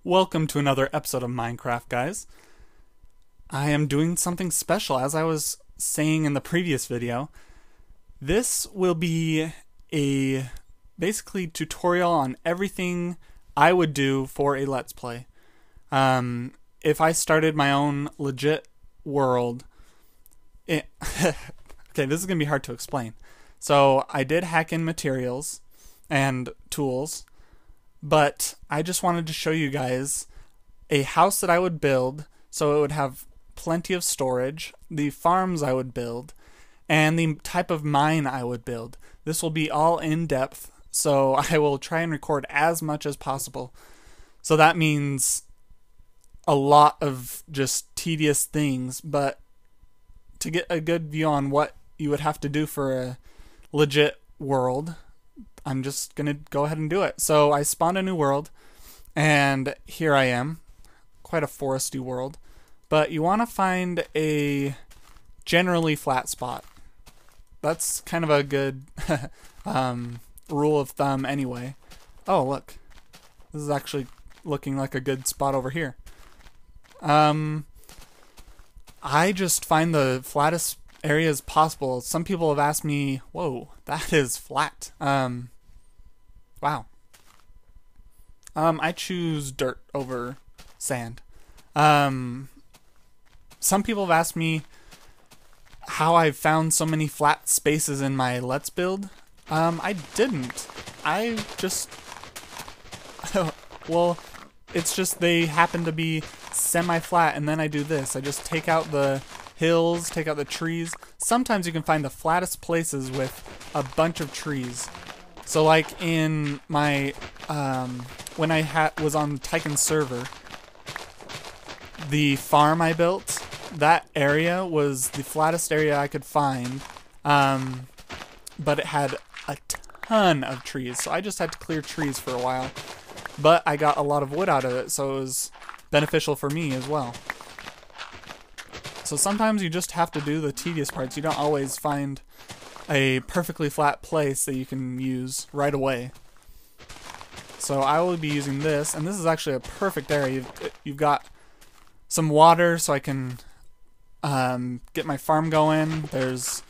Welcome to another episode of Minecraft, guys. I am doing something special. As I was saying in the previous video, this will be a basically tutorial on everything I would do for a Let's Play. If I started my own legit world, okay, this is going to be hard to explain. So I did hack in materials and tools, but I just wanted to show you guys a house that I would build so it would have plenty of storage, the farms I would build, and the type of mine I would build. This will be all in depth, so I will try and record as much as possible. So that means a lot of just tedious things, but to get a good view on what you would have to do for a legit world, I'm just going to go ahead and do it. So I spawned a new world, and here I am. Quite a foresty world. But you want to find a generally flat spot. That's kind of a good rule of thumb anyway. Oh, look. This is actually looking like a good spot over here. I just find the flattest areas possible. Some people have asked me, whoa, that is flat. Wow. I choose dirt over sand. Some people have asked me how I've found so many flat spaces in my Let's Build. I didn't. I just... well, it's just they happen to be semi-flat, and then I do this. I just take out the hills, take out the trees. Sometimes you can find the flattest places with a bunch of trees. So like in my, when I was on Tycoon server, the farm I built, that area was the flattest area I could find, but it had a ton of trees, so I just had to clear trees for a while. But I got a lot of wood out of it, so it was beneficial for me as well. So sometimes you just have to do the tedious parts. You don't always find a perfectly flat place that you can use right away. So I will be using this, and this is actually a perfect area. You've got some water so I can get my farm going. There's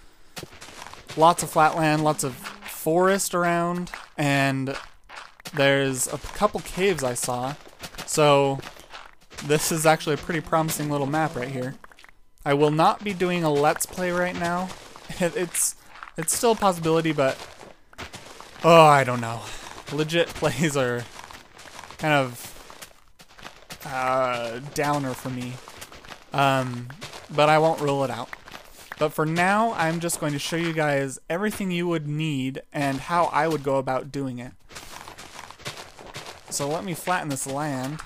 lots of flat land, lots of forest around, and there's a couple caves I saw. So this is actually a pretty promising little map right here. I will not be doing a Let's Play right now. It's still a possibility, but oh, I don't know. Legit plays are kind of downer for me. But I won't rule it out. But for now, I'm just going to show you guys everything you would need and how I would go about doing it. So let me flatten this land.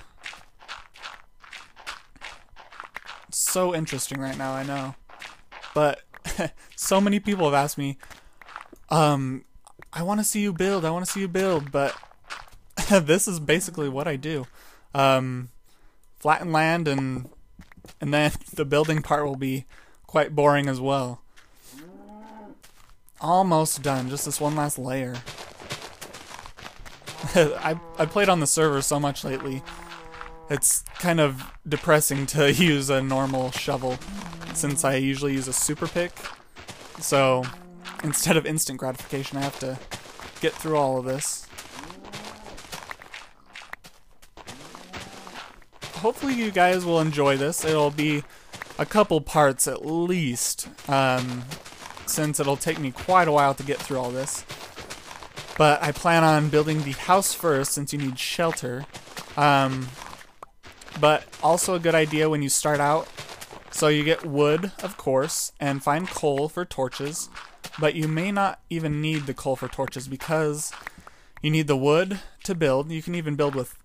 It's so interesting right now, I know. But so many people have asked me, I want to see you build, but this is basically what I do. Flatten land, and then the building part will be quite boring as well. Almost done, just this one last layer. I played on the server so much lately, it's kind of depressing to use a normal shovel, since I usually use a super pick. So instead of instant gratification, I have to get through all of this. Hopefully you guys will enjoy this. It'll be a couple parts at least, since it'll take me quite a while to get through all this. But I plan on building the house first, since you need shelter. But also a good idea when you start out. So you get wood, of course, and find coal for torches. But you may not even need the coal for torches because you need the wood to build. You can even build with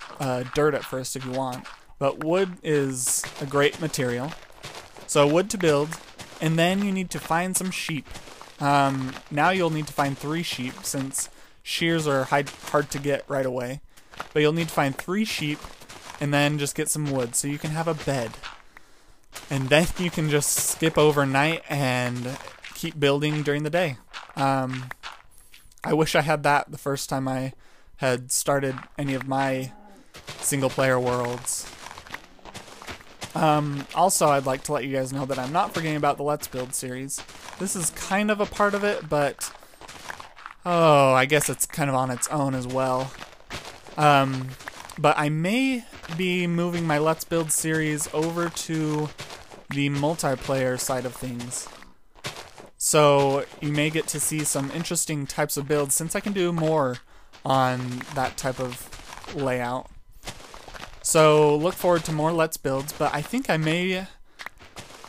dirt at first if you want. But wood is a great material. So wood to build, and then you need to find some sheep. Now you'll need to find 3 sheep since shears are hard to get right away. But you'll need to find 3 sheep and then just get some wood so you can have a bed. And then you can just skip overnight and keep building during the day. I wish I had that the first time I had started any of my single player worlds. Also, I'd like to let you guys know that I'm not forgetting about the Let's Build series. This is kind of a part of it, but oh, I guess it's kind of on its own as well. But I may be moving my Let's Build series over to the multiplayer side of things. So you may get to see some interesting types of builds since I can do more on that type of layout. So look forward to more Let's Builds, but I think I may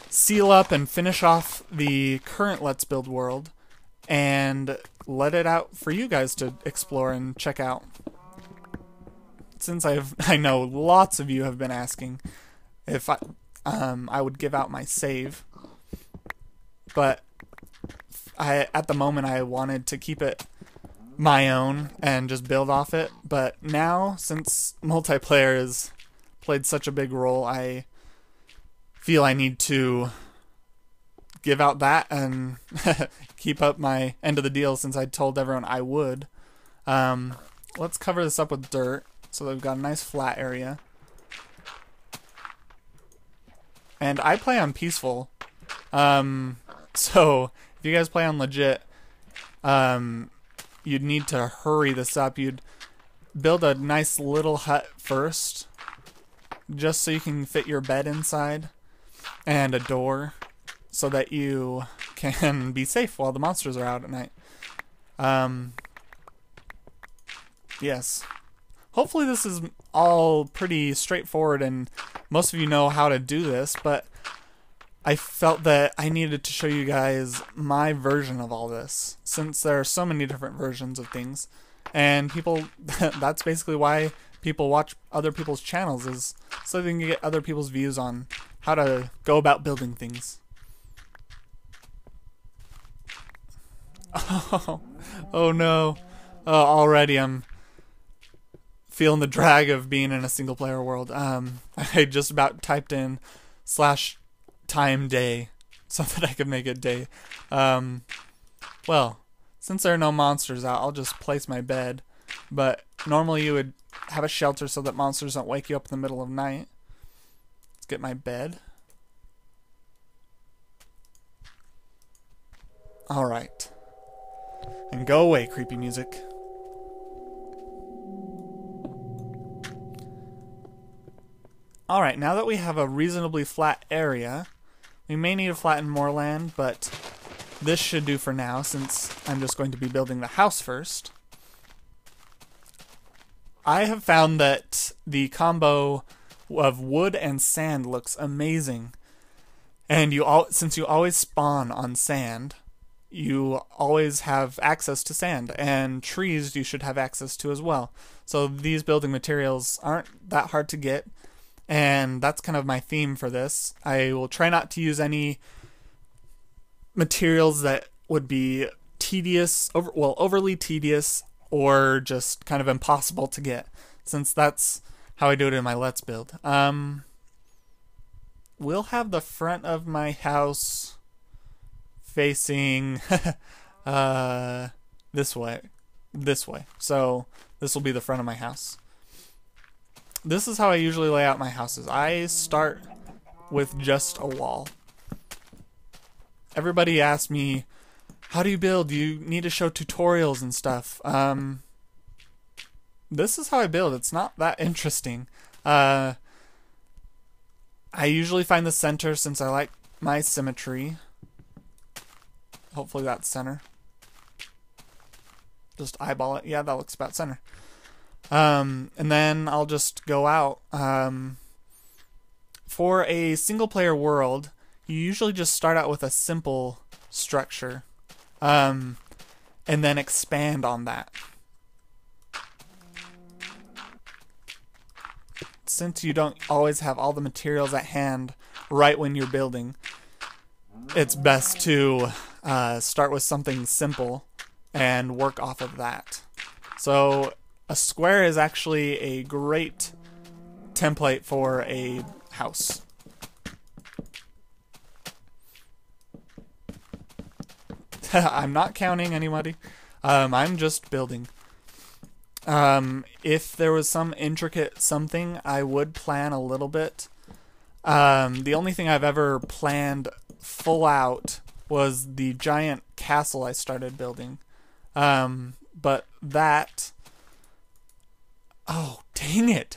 seal up and finish off the current Let's Build world and let it out for you guys to explore and check out. Since I know lots of you have been asking if I would give out my save, but at the moment I wanted to keep it my own and just build off it. But now, since multiplayer has played such a big role, I feel I need to give out that and keep up my end of the deal since I told everyone I would. Let's cover this up with dirt so that we've got a nice flat area. And I play on peaceful, so if you guys play on legit, you'd need to hurry this up. You'd build a nice little hut first, just so you can fit your bed inside, and a door, so that you can be safe while the monsters are out at night. Yes. Hopefully this is all pretty straightforward and most of you know how to do this, but I felt that I needed to show you guys my version of all this, since there are so many different versions of things, and people, that's basically why people watch other people's channels, is so they can get other people's views on how to go about building things. Oh no. Already I'm feeling the drag of being in a single player world. I just about typed in /time day so that I could make it day. Well, since there are no monsters out, I'll just place my bed. But normally you would have a shelter so that monsters don't wake you up in the middle of night. Let's get my bed. Alright. And go away, creepy music. Alright, now that we have a reasonably flat area, we may need to flatten more land, but this should do for now since I'm just going to be building the house first. I have found that the combo of wood and sand looks amazing. And since you always spawn on sand, you always have access to sand, and trees you should have access to as well. So these building materials aren't that hard to get, and that's kind of my theme for this. I will try not to use any materials that would be tedious, overly tedious, or just kind of impossible to get, since that's how I do it in my Let's Build. We'll have the front of my house facing this way. So this will be the front of my house. This is how I usually lay out my houses. I start with just a wall. Everybody asks me, how do you build? Do you need to show tutorials and stuff? This is how I build. It's not that interesting. I usually find the center since I like my symmetry. Hopefully that's center. Just eyeball it. Yeah, that looks about center. And then I'll just go out. For a single player world, you usually just start out with a simple structure, and then expand on that. Since you don't always have all the materials at hand right when you're building, it's best to start with something simple and work off of that. So a square is actually a great template for a house. I'm not counting anybody. I'm just building. If there was some intricate something, I would plan a little bit. The only thing I've ever planned full out was the giant castle I started building. But that... Oh, dang it!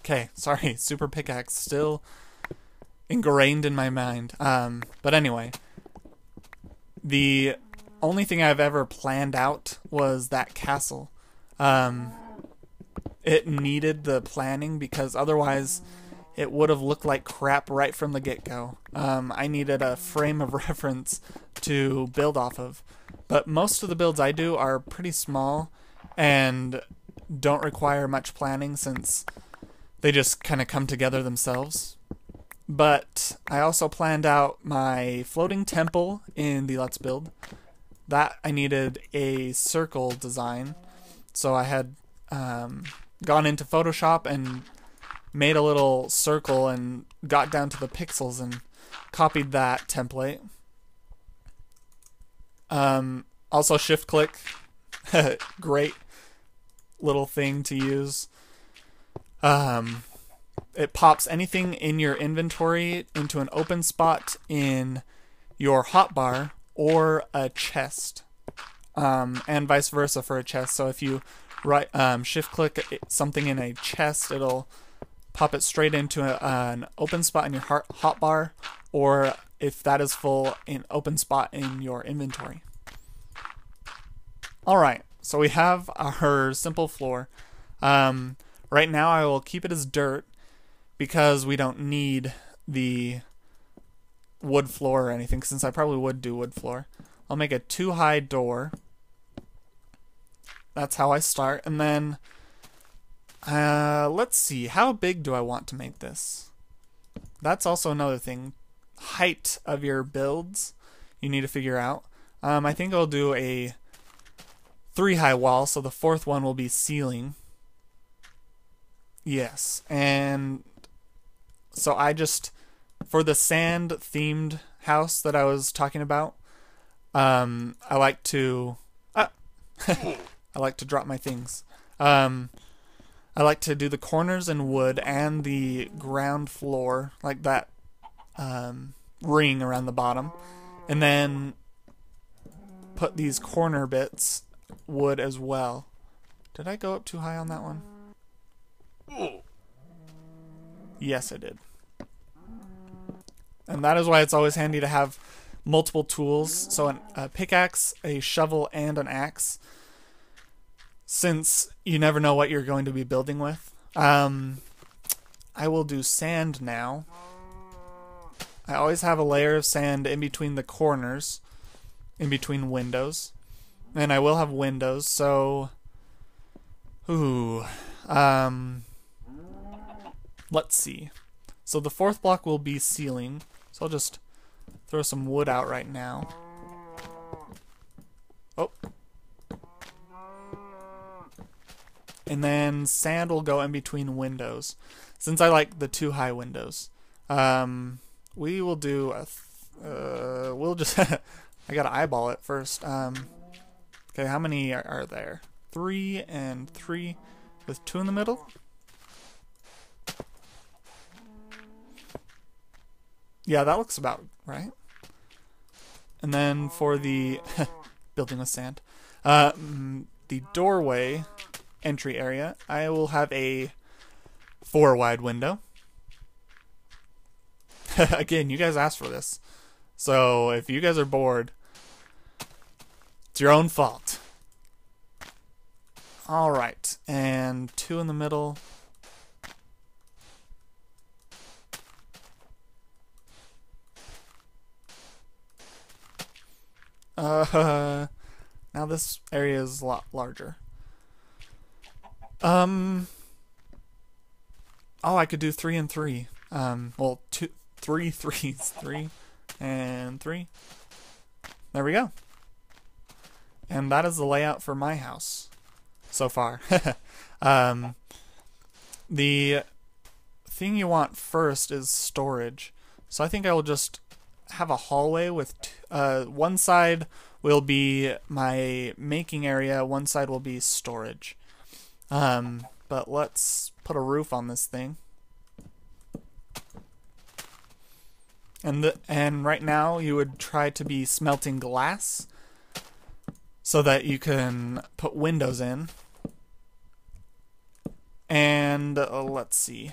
Okay, sorry. Super pickaxe still ingrained in my mind. But anyway, the only thing I've ever planned out was that castle. It needed the planning because otherwise it would have looked like crap right from the get-go. I needed a frame of reference to build off of. But most of the builds I do are pretty small and don't require much planning since they just kind of come together themselves. But I also planned out my floating temple in the Let's Build. That I needed a circle design. So I had gone into Photoshop and made a little circle and got down to the pixels and copied that template. Also shift click, great little thing to use. It pops anything in your inventory into an open spot in your hotbar or a chest, and vice versa for a chest. So if you shift click something in a chest, it'll pop it straight into an open spot in your hotbar, or if that is full, an open spot in your inventory. Alright, so we have our simple floor. Right now I will keep it as dirt because we don't need the wood floor or anything, since I probably would do wood floor. I'll make a 2-high door. That's how I start. And then, let's see, how big do I want to make this? That's also another thing. Height of your builds, you need to figure out. I think I'll do a 3-high wall, so the 4th one will be ceiling. Yes, and so I just, for the sand themed house that I was talking about, I like to I like to drop my things. I like to do the corners in wood and the ground floor, like that ring around the bottom, and then put these corner bits wood as well. Did I go up too high on that one? Yes, I did. And that is why it's always handy to have multiple tools, so a pickaxe, a shovel, and an axe, since you never know what you're going to be building with. I will do sand now. I always have a layer of sand in between the corners, in between windows, and I will have windows, so let's see. So the 4th block will be ceiling. So I'll just throw some wood out right now. Oh. And then sand will go in between windows, since I like the 2-high windows. We will do a... we'll just... I gotta eyeball it first. Okay, how many are there? 3 and 3 with 2 in the middle? Yeah, that looks about right. And then for the building with sand, the doorway entry area, I will have a 4-wide window. Again, you guys asked for this, so if you guys are bored, it's your own fault. All right, and 2 in the middle. Now this area is a lot larger. Oh, I could do 3 and 3. Well, 3 threes. 3 and 3. There we go. And that is the layout for my house so far. The thing you want first is storage. So I think I will just have a hallway with one side will be my making area, one side will be storage. But let's put a roof on this thing. And right now you would try to be smelting glass so that you can put windows in. And let's see.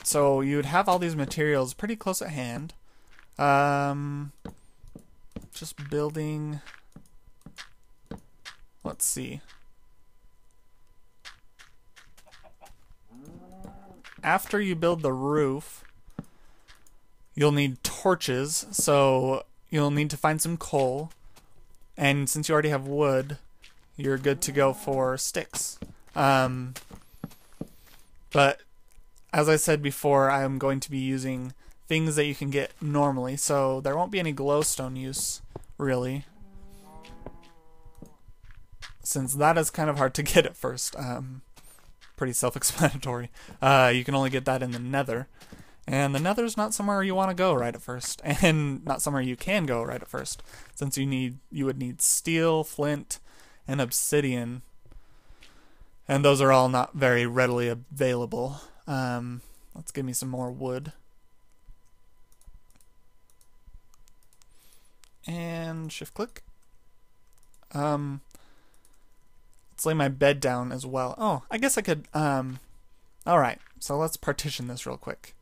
So you would have all these materials pretty close at hand. Just building. Let's see. After you build the roof, you'll need torches, so you'll need to find some coal. And since you already have wood, you're good to go for sticks. But as I said before, I'm going to be using things that you can get normally, so there won't be any glowstone use, really. Since that is kind of hard to get at first. Pretty self-explanatory. You can only get that in the nether. And the nether's not somewhere you want to go right at first. And not somewhere you can go right at first. Since you would need steel, flint, and obsidian. And those are all not very readily available. Let's give me some more wood. And shift click. Let's lay my bed down as well. Oh, I guess I could, alright, so let's partition this real quick.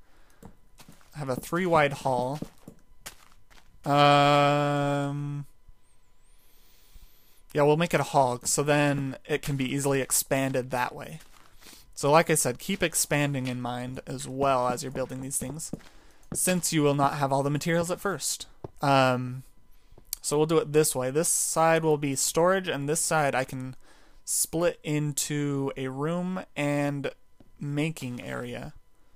I have a 3 wide hall. Yeah, we'll make it a hall, so then it can be easily expanded that way. So like I said, keep expanding in mind as well as you're building these things, since you will not have all the materials at first. So we'll do it this way. This side will be storage, and this side I can split into a room and making area.